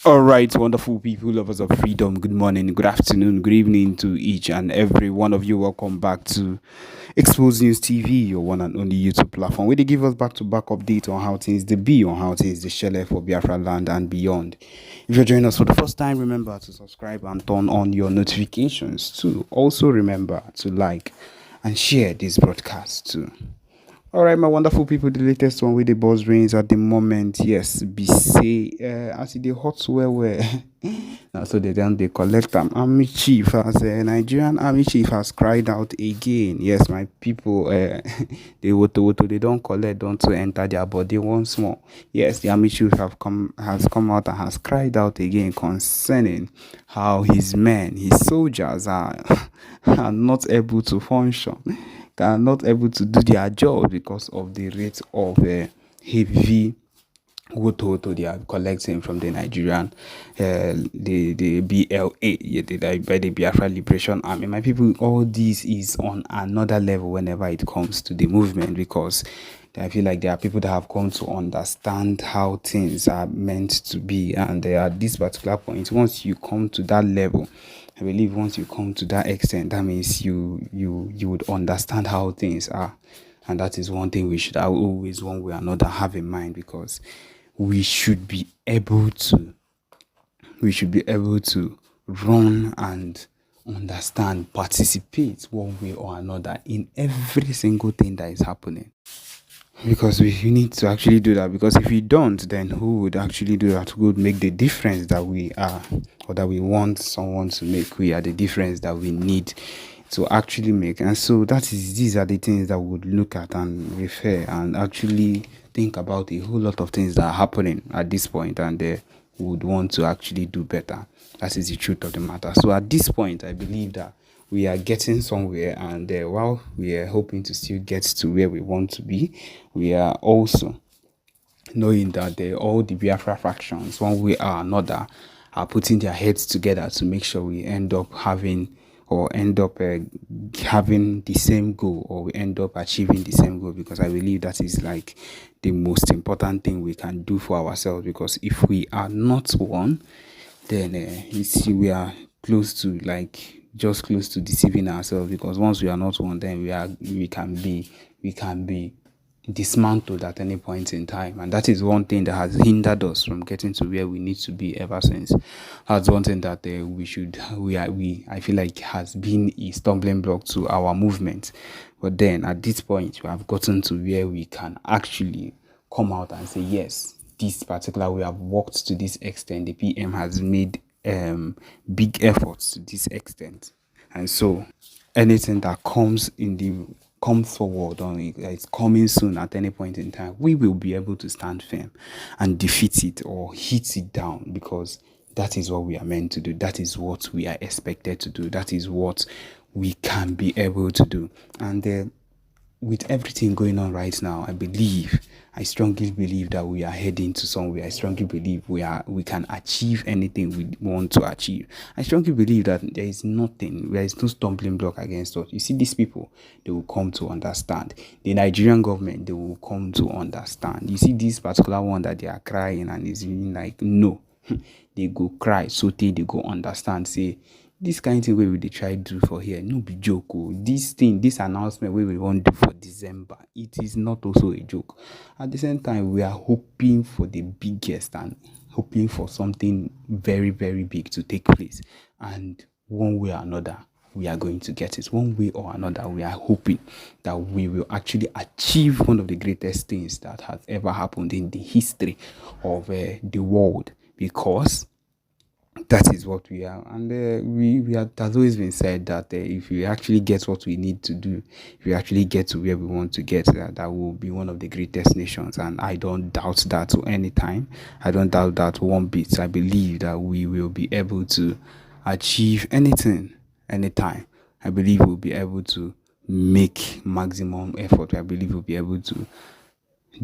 All right, wonderful people, lovers of freedom. Good morning, good afternoon, good evening to each and every one of you. Welcome back to Expose News TV, your one and only YouTube platform, where they give us back-to-back update on how things they be, on how things they share for Biafraland and beyond. If you're joining us for the first time, remember to subscribe and turn on your notifications too. Also, remember to like and share this broadcast too. All right, my wonderful people, the latest one with the buzz rings at the moment. Yes, be say as the hot where now so they collect them. Army chief as Nigerian army chief has cried out again. Yes, my people, they don't collect, don't to enter their body once more. Yes, the army chief has come out and has cried out again concerning how his men, his soldiers are not able to function, are not able to do their job because of the rate of heavy wood they are collecting from the Nigerian, the BLA, by the Biafra Liberation Army. My people, all this is on another level whenever it comes to the movement, because I feel like there are people that have come to understand how things are meant to be, and at this particular point, once you come to that level, I believe once you come to that extent, that means you would understand how things are. And that is one thing we should always, one way or another, have in mind, because we should be able to run and understand, participate one way or another in every single thing that is happening. Because we need to actually do that, because if we don't, then who would actually do that? Who would make the difference that we are, or that we want someone to make? We are the difference that we need to actually make. And so these are the things that we would look at and refer and actually think about a whole lot of things that are happening at this point, and they would want to actually do better. That is the truth of the matter. So at this point, I believe that we are getting somewhere, and while we are hoping to still get to where we want to be, we are also knowing that all the Biafra factions, one way or another, are putting their heads together to make sure we end up having the same goal, or we end up achieving the same goal, because I believe that is like the most important thing we can do for ourselves. Because if we are not one, then you see we are just close to deceiving ourselves, because once we are not one, then we can be dismantled at any point in time. And that is one thing that has hindered us from getting to where we need to be ever since. That's one thing that I feel like has been a stumbling block to our movement. But then at this point, we have gotten to where we can actually come out and say, yes, this particular we have worked to this extent. The PM has made big efforts to this extent, and so anything that comes forward, or it's coming soon at any point in time, we will be able to stand firm and defeat it or hit it down, because that is what we are meant to do. That is what we are expected to do. That is what we can be able to do. And with everything going on right now, I strongly believe that we are heading to somewhere. I strongly believe we can achieve anything we want to achieve. I strongly believe that there is no stumbling block against us. You see, these people, they will come to understand. The Nigerian government, they will come to understand. You see, this particular one that they are crying and is really like, no, they go cry, so they go understand, say, this kind of thing we try do for here, no be joke. This announcement we want do for December, it is not also a joke. At the same time, we are hoping for the biggest and hoping for something very, very big to take place. And one way or another, we are going to get it. One way or another, we are hoping that we will actually achieve one of the greatest things that has ever happened in the history of the world, because that is what we are. And it has always been said that if we actually get what we need to do, if we actually get to where we want to get, that will be one of the greatest nations. And I don't doubt that to any time. I don't doubt that one bit. I believe that we will be able to achieve anything, anytime. I believe we'll be able to make maximum effort. I believe we'll be able to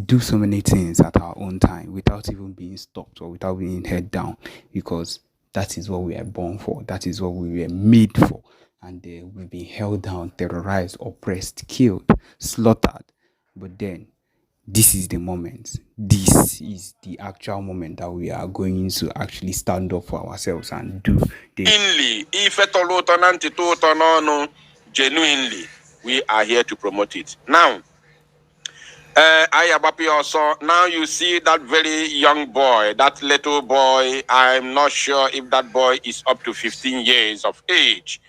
do so many things at our own time without even being stopped or without being held down, because that is what we are born for. That is what we were made for. And we've been held down, terrorized, oppressed, killed, slaughtered. But then this is the moment. This is the actual moment that we are going to actually stand up for ourselves and do the genuinely, we are here to promote it. Now, also, now you see that very young boy, that little boy. I'm not sure if that boy is up to 15 years of age.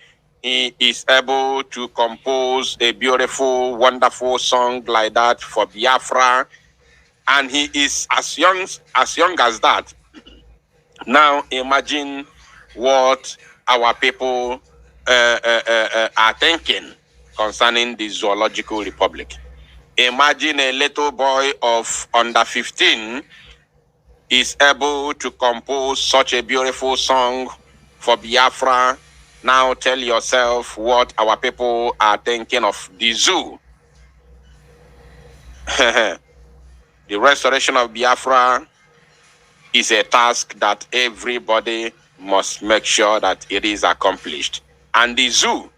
He is able to compose a beautiful, wonderful song like that for Biafra. And he is as young as that. Now imagine what our people are thinking concerning the Zoological Republic. Imagine a little boy of under 15 is able to compose such a beautiful song for Biafra. Now tell yourself what our people are thinking of the zoo. The restoration of Biafra is a task that everybody must make sure that it is accomplished. And the zoo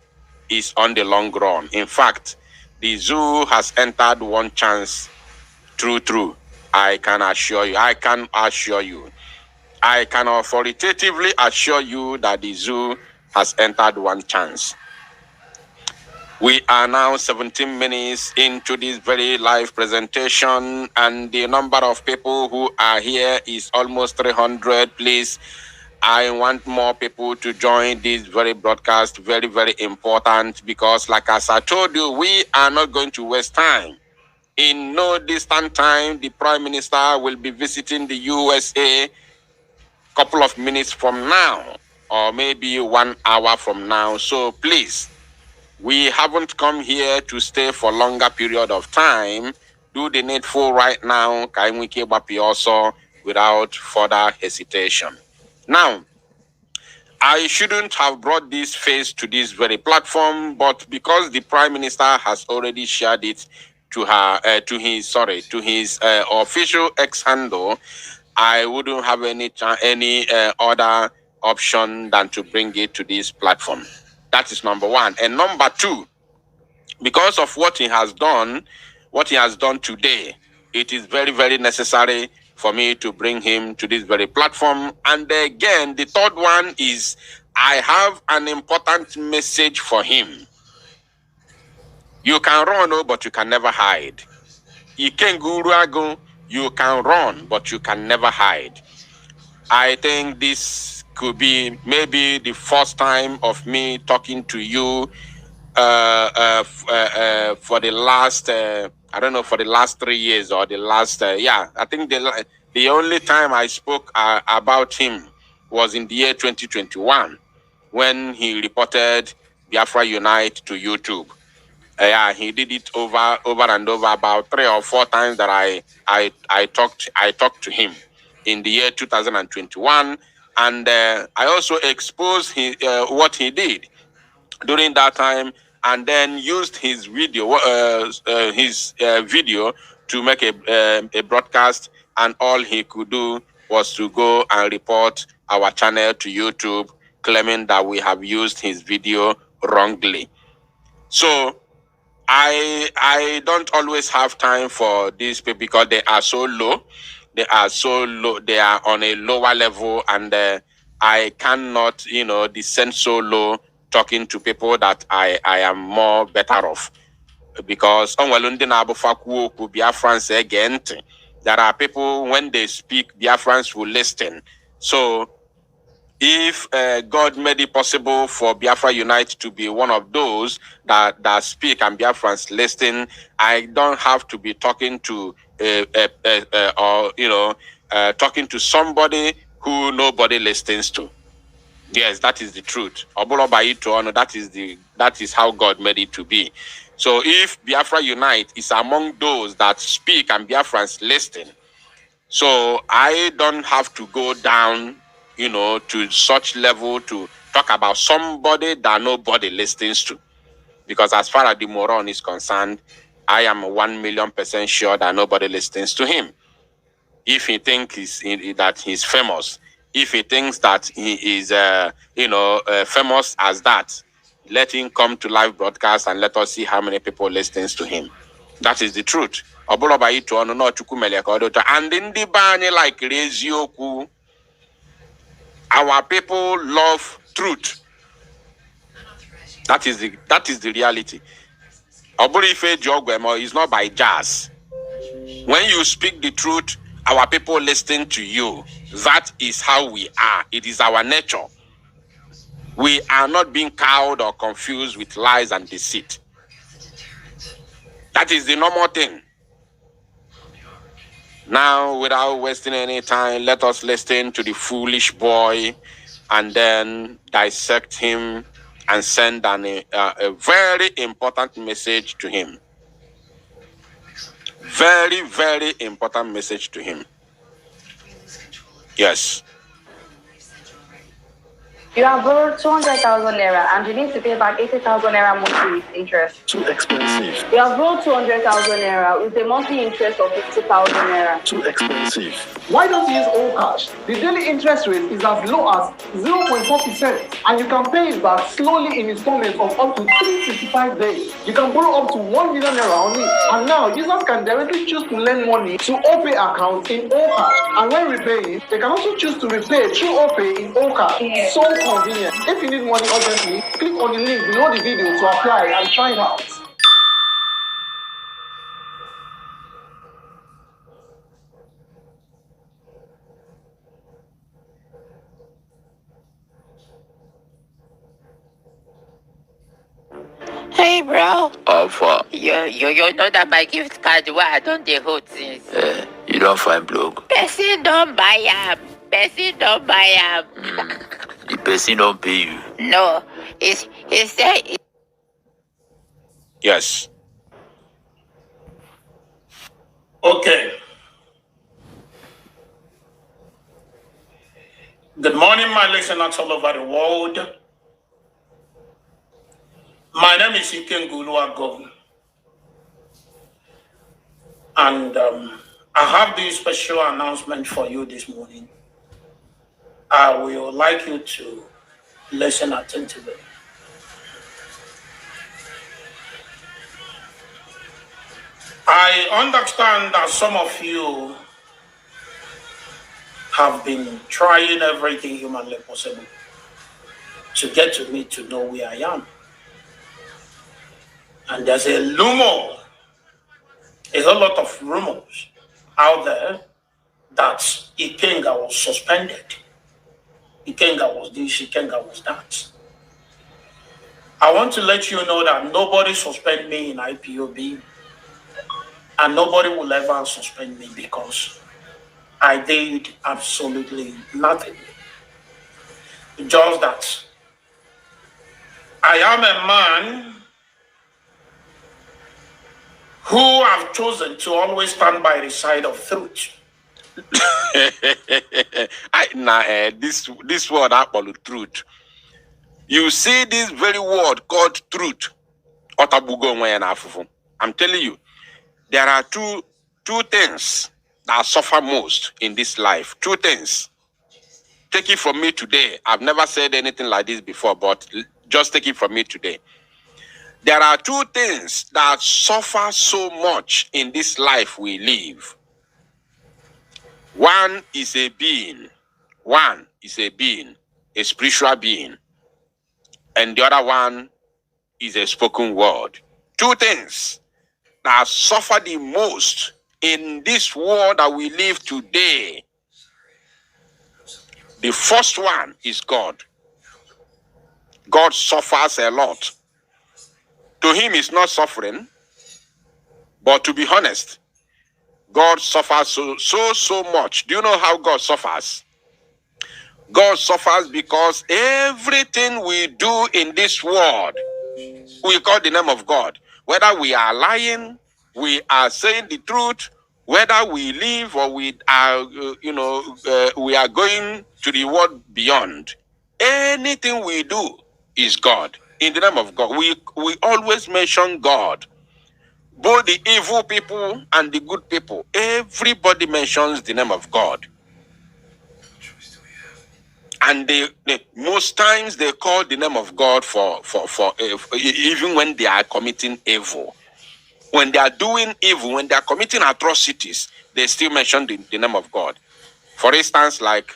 is on the long run. In fact, the zoo has entered one chance. True. I can authoritatively assure you that the zoo has entered one chance. We are now 17 minutes into this very live presentation, and the number of people who are here is almost 300. Please, I want more people to join this very broadcast. Very, very important, because like as I told you, we are not going to waste time. In no distant time, the Prime Minister will be visiting the USA a couple of minutes from now, or maybe 1 hour from now. So please, we haven't come here to stay for longer period of time. Do the needful right now, also, without further hesitation. Now, I shouldn't have brought this face to this very platform, but because the Prime Minister has already shared it to his official X handle, I wouldn't have any other option than to bring it to this platform. That is number one. And number two, because of what he has done today, it is very, very necessary for me to bring him to this very platform. And again, the third one is I have an important message for him. You can run, but you can never hide. You can run, but you can never hide. I think this could be maybe the first time of me talking to you for the last, for the last 3 years or the last, I think the only time I spoke about him was in the year 2021 when he reported Biafra Unite to YouTube. He did it over and over about 3 or 4 times that I talked to him in the year 2021, and I also exposed what he did during that time, and then used his video to make a broadcast, and all he could do was to go and report our channel to YouTube, claiming that we have used his video wrongly. So I don't always have time for these people because they are so low. They are on a lower level, and I cannot, descend so low talking to people that I am more better off. Because Biafrans again, there are people, when they speak, Biafrans will listen. So if God made it possible for Biafra Unite to be one of those that speak and Biafrans listen, I don't have to be talking to talking to somebody who nobody listens to. Yes, that is the truth. That is how God made it to be. So if Biafra Unite is among those that speak and Biafrans listen, so I don't have to go down, to such level to talk about somebody that nobody listens to. Because as far as the moron is concerned, I am 1,000,000% sure that nobody listens to him. If he thinks that he's famous, if he thinks that he is, famous as that, let him come to live broadcast and let us see how many people listens to him. That is the truth. Obuloba itu ono no chukumele kodoto. And in the bani like Rezioku, our people love truth. That is the reality. Oburife Jogwemo is not by jazz. When you speak the truth, our people listen to you. That is how we are. It is our nature. We are not being cowed or confused with lies and deceit. That is the normal thing. Now, without wasting any time, let us listen to the foolish boy and then dissect him and send a very important message to him. Very, very important message to him. Yes. You have borrowed 200,000 naira and you need to pay back 80,000 naira monthly with interest. Too expensive. You have borrowed 200,000 naira with a monthly interest of 50,000 naira. Too expensive. Why don't you use all cash? The daily interest rate is as low as 0.4% and you can pay it back slowly in installments of up to 365 days. You can borrow up to 1 million naira only. And now users can directly choose to lend money to OPay accounts in all cash. And when repaying, they can also choose to repay through OPay in all cash. So convenient. If you need money urgently, click on the link below the video to apply and try it out. Hey, bro. Bafra. You know that my gift card where I don't dey hold things. You don't find blog. Person don't buy am. Person don't buy am. The person don't pay you. No, he said. Yes. Okay. Good morning, my listeners all over the world. My name is Ikengulu Governor. And I have this special announcement for you this morning. I would like you to listen attentively. I understand that some of you have been trying everything humanly possible to get to me to know where I am. And there's a rumor, a whole lot of rumors out there that Ikenga was suspended. Ikenga was this, Ikenga was that. I want to let you know that nobody suspended me in IPOB, and nobody will ever suspend me because I did absolutely nothing. Just that I am a man who have chosen to always stand by the side of truth. This word apple truth. You see this very word called truth. I'm telling you, there are two things that suffer most in this life. Two things. Take it from me today. I've never said anything like this before, but just take it from me today. There are two things that suffer so much in this life we live. One is a being. One is a being, a spiritual being. And the other one is a spoken word. Two things that suffer the most in this world that we live today. The first one is God. God suffers a lot. To him, it's not suffering, but to be honest, God suffers so much. Do you know how God suffers? God suffers because everything we do in this world, we call the name of God. Whether we are lying, we are saying the truth, whether we live or we are, we are going to the world beyond. Anything we do is God. In the name of God, we always mention God. Both the evil people and the good people, everybody mentions the name of God. And most times they call the name of God for even when they are committing evil. When they are doing evil, when they are committing atrocities, they still mention the name of God. For instance, like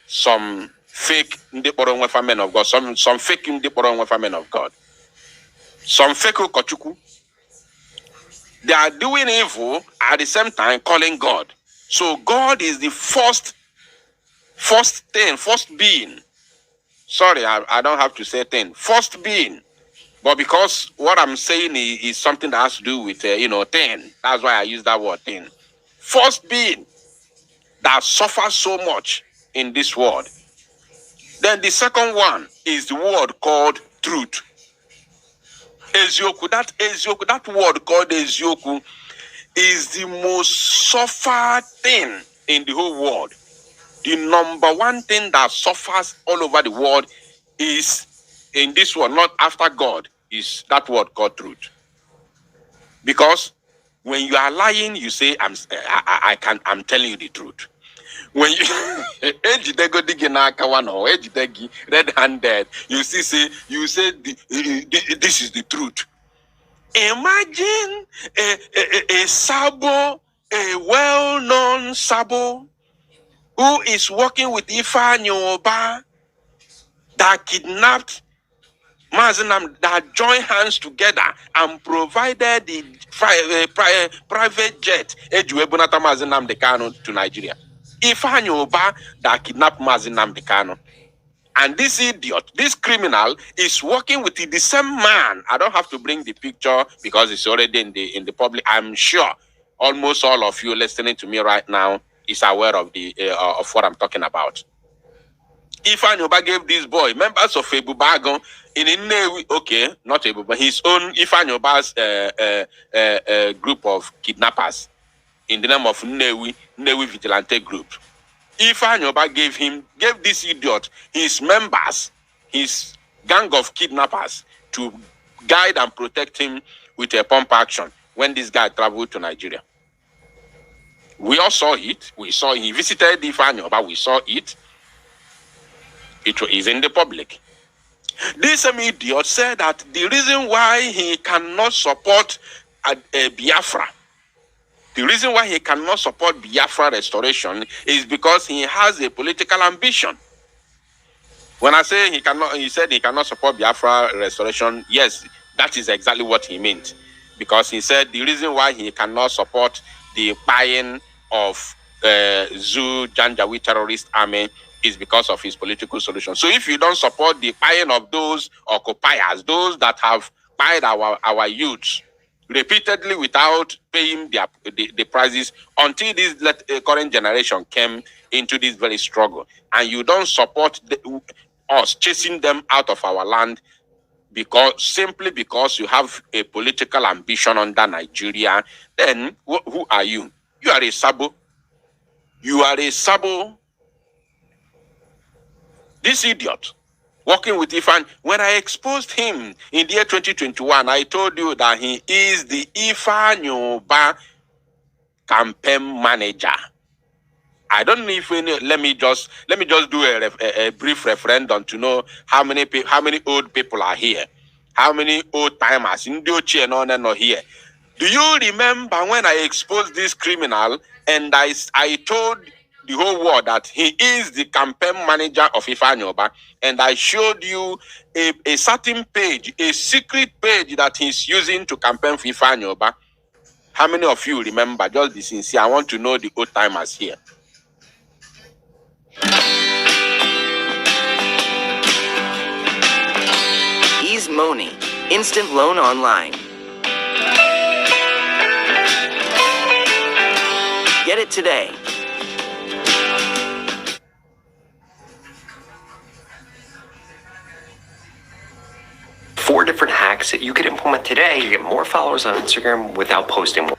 some fake Ndiporo men of God, some fake Ndiporo men of God, some fake Okochuku. They are doing evil at the same time calling God. So God is the first being. Sorry, I don't have to say thing. First being. But because what I'm saying is something that has to do with, thing. That's why I use that word, thing. First being that suffers so much in this world. Then the second one is the word called truth. Ezioku, that word called Ezioku is the most suffered thing in the whole world. The number one thing that suffers all over the world is in this world, not after God, is that word called truth. Because when you are lying, you say, I'm telling you the truth. When you red-handed, you say this is the truth. Imagine a sabo, a well-known sabo, who is working with Fūlâñī that kidnapped Mazinam, that joined hands together and provided the private jet to Nigeria. Fūlâñī that kidnapped Mazinam. And this idiot, this criminal, is working with the same man. I don't have to bring the picture because it's already in the public. I'm sure almost all of you listening to me right now is aware of of what I'm talking about. Fūlâñī gave this boy members of Ebubagon in Nnewi, okay, not Ebubagon, his own Fūlâñī's group of kidnappers in the name of Nnewi Vigilante Group. Fūlâñī gave this idiot his members, his gang of kidnappers, to guide and protect him with a pump action when this guy traveled to Nigeria. We all saw it. He visited Fūlâñī, we saw it. It is in the public. This same idiot said that the reason why he cannot support Biafra, the reason why he cannot support Biafra restoration is because he has a political ambition. When I say he said he cannot support Biafra restoration, yes, that is exactly what he meant. Because he said the reason why he cannot support the buying of Zoo Janjaweed terrorist army is because of his political solution. So if you don't support the buying of those occupiers, those that have buyed our youths repeatedly without paying the prices until this current generation came into this very struggle, and you don't support us chasing them out of our land simply because you have a political ambition under Nigeria, then who are you? You are a sabo. You are a sabo. This idiot working with Ifan, when I exposed him in the year 2021, I told you that he is the Fūlâñī campaign manager. I don't know if let me just do a brief referendum to know how many old people are here, how many old timers in the here. Do you remember when I exposed this criminal and I told the whole world that he is the campaign manager of Fūlâñī, and I showed you a certain page, a secret page that he's using to campaign for Fūlâñī? How many of you remember? Just be sincere. I want to know the old timers here. Ease Money, instant loan online. Get it today. Four different hacks that you could implement today to get more followers on Instagram without posting more.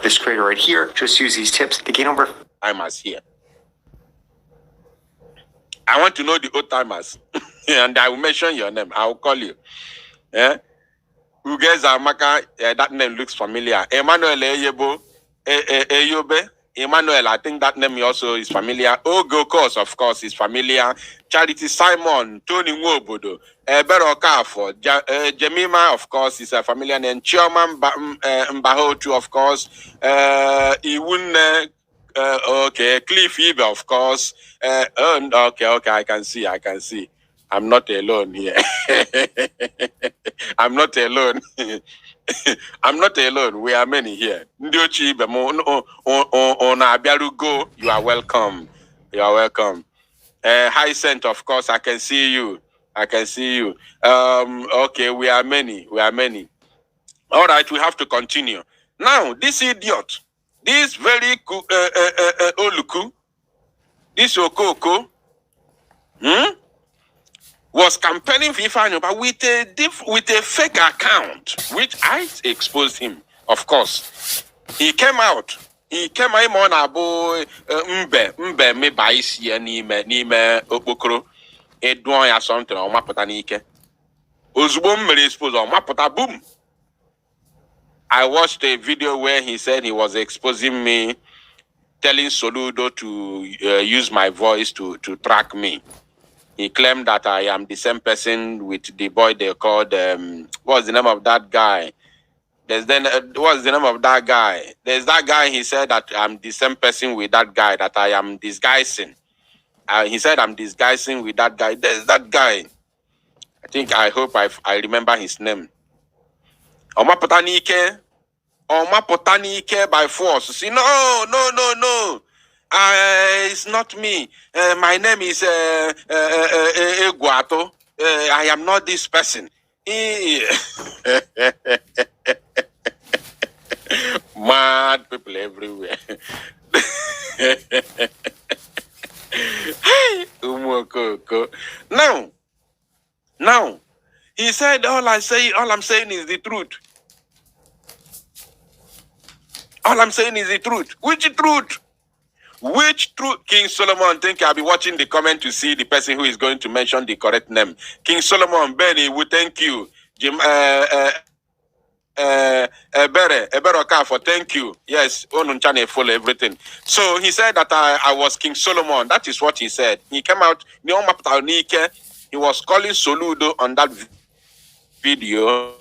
this creator right here. Just use these tips to gain over. Timers here. I want to know the old timers, and I will mention your name. I will call you. Yeah. Who guys are Maka? That name looks familiar. Emmanuel Eyebo, Eyobe. Emmanuel, I think that name also is familiar. Ogo, of course, is familiar. Charity Simon, Tony Nwobodo, Bero Kafo, Jemima, of course, is a familiar name. Chioma Mbahotu, of course. Iwune, okay. Cliff Ebe, of course. Okay, I can see. I'm not alone here. I'm not alone. I'm not alone. We are many here. You are welcome. You are welcome. High Scent, of course, I can see you. Okay, we are many. All right, we have to continue. Now, this idiot, this very Oluku, this Okoko, was campaigning for Ifeanyi but with a fake account, which I exposed him, of course. He came out on abo mbe me baisi n'ime okpokoro edon ya something o mapụta n'ike. Ozugbo mmere expose o mapụta boom. I watched a video where he said he was exposing me, telling Soludo to use my voice to track me. He claimed that I am the same person with the boy they called, what's the name of that guy? What's the name of that guy? There's that guy, he said that I'm the same person with that guy, that I am disguising. He said I'm disguising with that guy. There's that guy. I hope I remember his name. Oma Potanike by force. See, no. It's not me. My name is Eguato. I am not this person. Mad people everywhere. Now, he said, all I'm saying is the truth. All I'm saying is the truth. Which truth? Which truth? King Solomon, think I'll be watching the comment to see the person who is going to mention the correct name. King Solomon, Benny, we thank you. Jim, Ebere Okafo, thank you. Yes, Onunchane follow everything. So he said that I was King Solomon. That is what he said. He came out, he was calling Soludo on that video,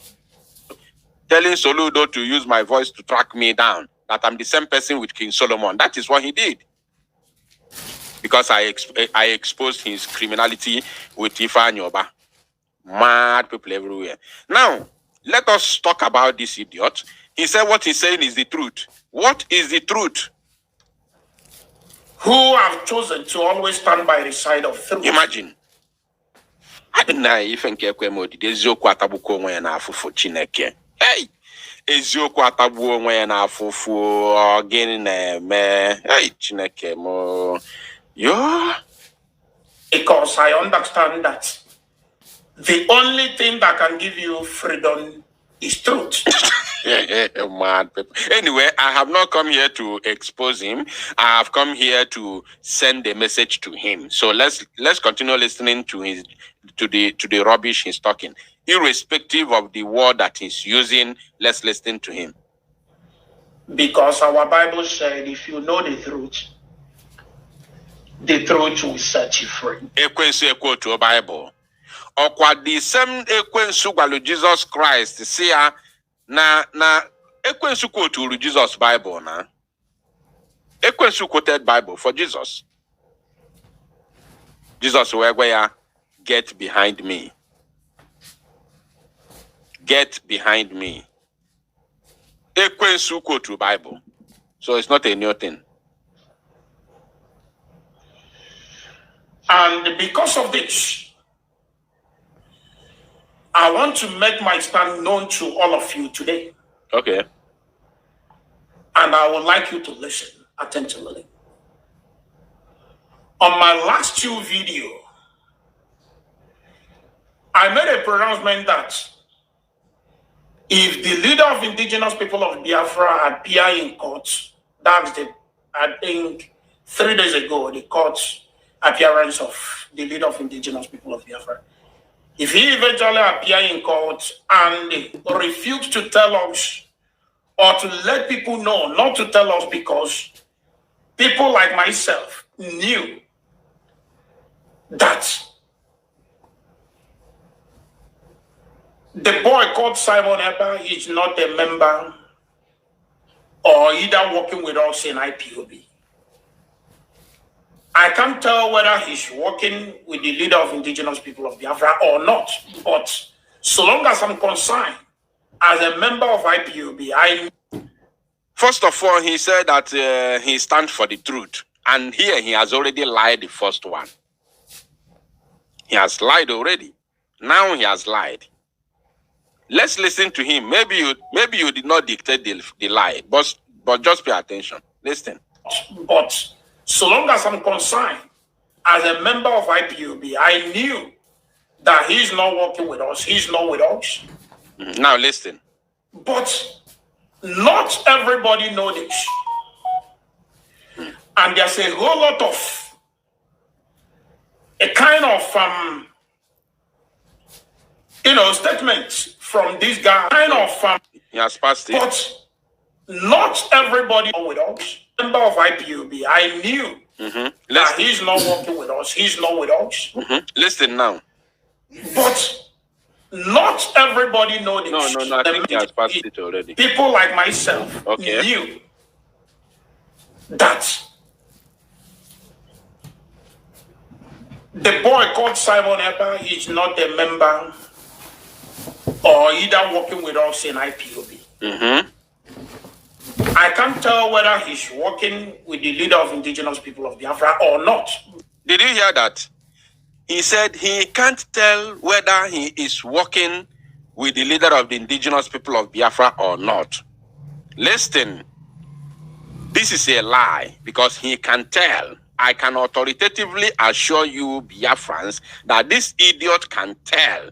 telling Soludo to use my voice to track me down, that I'm the same person with King Solomon. That is what he did. Because I exposed his criminality with Ifeanyi Oba. Mad people everywhere. Now, let us talk about this idiot. He said what he's saying is the truth. What is the truth? Who have chosen to always stand by the side of truth. Imagine. I didn't know if eziokwu atabuko onwe ya n'afụfụ Chineke. Hey! Eziokwu atagbuo onwe ya n'afụfụ gịnị na-eme? Hey, Chineke mo. Yo. Because I understand that the only thing that can give you freedom is truth. Mad people. Anyway, I have not come here to expose him. I have come here to send a message to him. So let's continue listening to the rubbish he's talking. Irrespective of the word that he's using, let's listen to him. Because our Bible said, if you know the truth will set you free. Ekwensu ekwo to Bible. Okwa the same ekwensu gwalu Jesus Christ. See ya na ekwensu quote to Jesus Bible na. Ekwensu quoted Bible for Jesus. Jesus where get behind me. Get behind me. Ekwensu quote to Bible. So it's not a new thing. And because of this, I want to make my stand known to all of you today. Okay. And I would like you to listen attentively. On my last two videos, I made a pronouncement that If the leader of indigenous people of Biafra appear in court, that's I think 3 days ago, the court appearance of the leader of indigenous people of Biafra. If he eventually appear in court and refuse to tell us or to let people know, not to tell us because people like myself knew that the boy called Simon Eber is not a member or either working with us in IPOB. I can't tell whether he's working with the leader of indigenous people of Biafra or not, but so long as I'm concerned, as a member of IPOB, First of all, he said that he stands for the truth. And here he has already lied the first one. He has lied already. Now he has lied. Let's listen to him. Maybe you did not dictate the lie, but just pay attention. Listen. But so long as I'm concerned, as a member of IPOB, I knew that he's not working with us. He's not with us. Now listen. But not everybody knows this. And there's a whole lot of a kind of statements from this guy. He has passed it. But not everybody knows with us. Member of IPOB, I knew that he's not working with us. He's not with us. Listen now. But not everybody knows this. No, I think he has passed it already. People like myself knew that the boy called Simon Eber is not a member or either working with us in IPOB. I can't tell whether he's working with the leader of indigenous people of Biafra or not. Did you hear that? He said he can't tell whether he is working with the leader of the indigenous people of Biafra or not. Listen, this is a lie because he can tell. I can authoritatively assure you, Biafrans, that this idiot can tell.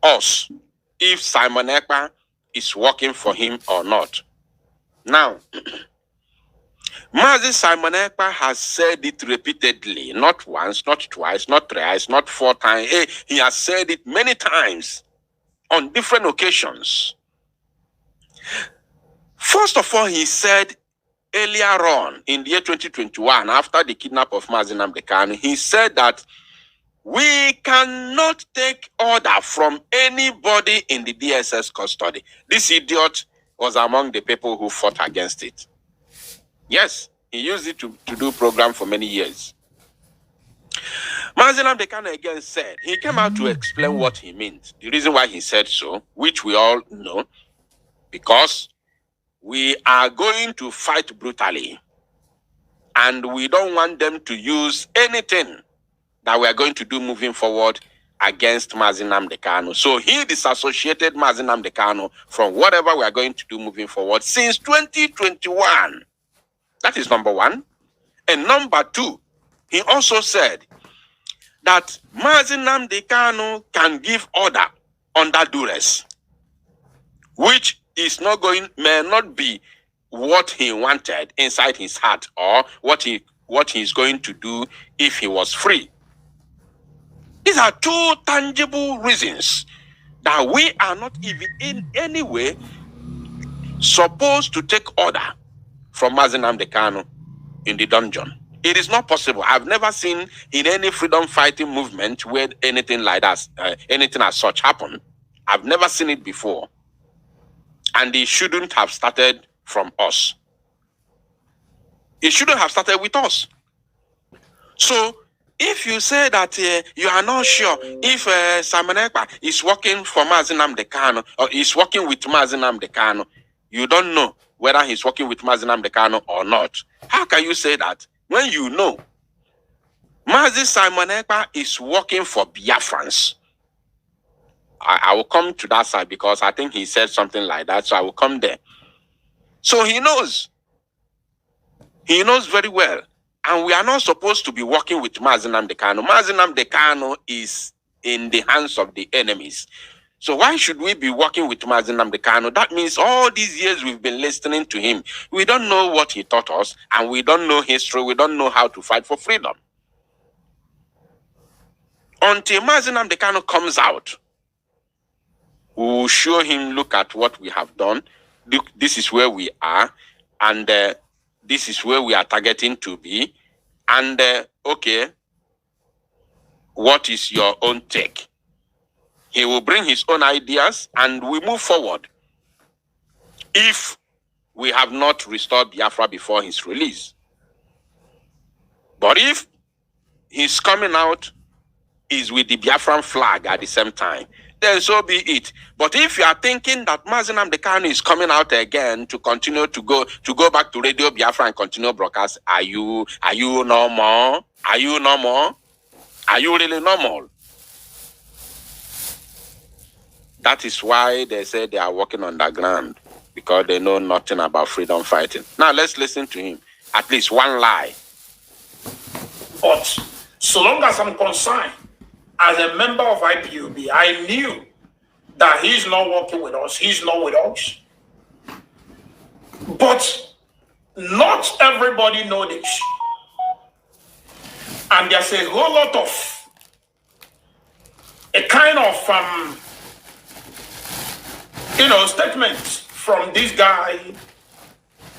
Us, if Simon Ekpa is working for him or not. Now, Mazi Simon Ekpa has said it repeatedly, not once, not twice, not thrice, not 4 times. He has said it many times on different occasions. First of all, he said earlier on in the year 2021, after the kidnap of Mazi Nnamdi Kanu, he said that we cannot take order from anybody in the DSS custody. This idiot was among the people who fought against it. Yes, he used it to do program for many years. Mazi Nnamdi Kanu again said, he came out to explain what he meant. The reason why he said so, which we all know, because we are going to fight brutally. And we don't want them to use anything that we are going to do moving forward against Mazi Nnamdi Kanu. So he disassociated Mazi Nnamdi Kanu from whatever we are going to do moving forward since 2021. That is number one. And number two, he also said that Mazi Nnamdi Kanu can give order under duress, which is not may not be what he wanted inside his heart or what he's going to do if he was free. These are 2 tangible reasons that we are not even in any way supposed to take order from Mazi Nnamdi Kanu in the dungeon. It is not possible. I've never seen in any freedom fighting movement where anything like that, anything as such happened. I've never seen it before. And it shouldn't have started from us. It shouldn't have started with us. So, if you say that you are not sure if Simon Ekpa is working for Mazi Nnamdi Kanu or is working with Mazi Nnamdi Kanu, you don't know whether he's working with Mazi Nnamdi Kanu or not. How can you say that when you know Mazi Simon Ekpa is working for Biafrans? I will come to that side because I think he said something like that. So I will come there. So he knows. He knows very well. And we are not supposed to be working with Mazi Nnamdi Kanu. Mazi Nnamdi Kanu is in the hands of the enemies. So why should we be working with Mazi Nnamdi Kanu? That means all these years we've been listening to him. We don't know what he taught us, and we don't know history. We don't know how to fight for freedom. Until Mazi Nnamdi Kanu comes out, we will show him, look at what we have done. Look, this is where we are, and this is where we are targeting to be. And okay, what is your own take? He will bring his own ideas and we move forward. If we have not restored Biafra before his release. But if he's coming out is with the Biafran flag at the same time, then so be it. But if you are thinking that Mazi Nnamdi Kanu is coming out again to continue to go back to Radio Biafra and continue broadcast, are you normal? Are you normal? Are you really normal? That is why they say they are working underground, because they know nothing about freedom fighting. Now let's listen to him. At least one lie. But so long as I'm concerned, as a member of IPOB, I knew that he's not working with us. He's not with us. But not everybody knows this. And there's a whole lot of a kind of statements from this guy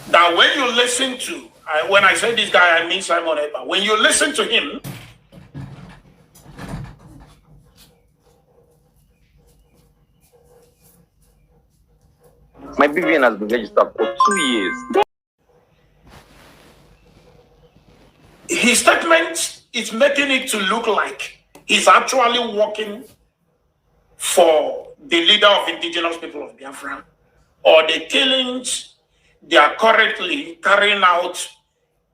that when you listen to, when I say this guy, I mean Simon Ekpa. When you listen to him, my BVN has been registered for 2 years. His statement is making it to look like he's actually working for the leader of indigenous people of Biafra, or the killings they are currently carrying out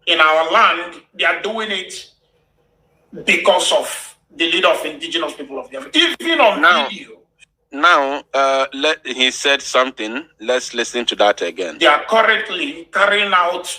in our land. They are doing it because of the leader of indigenous people of Biafra. Even on video. Now, he said something. Let's listen to that again. They are currently carrying out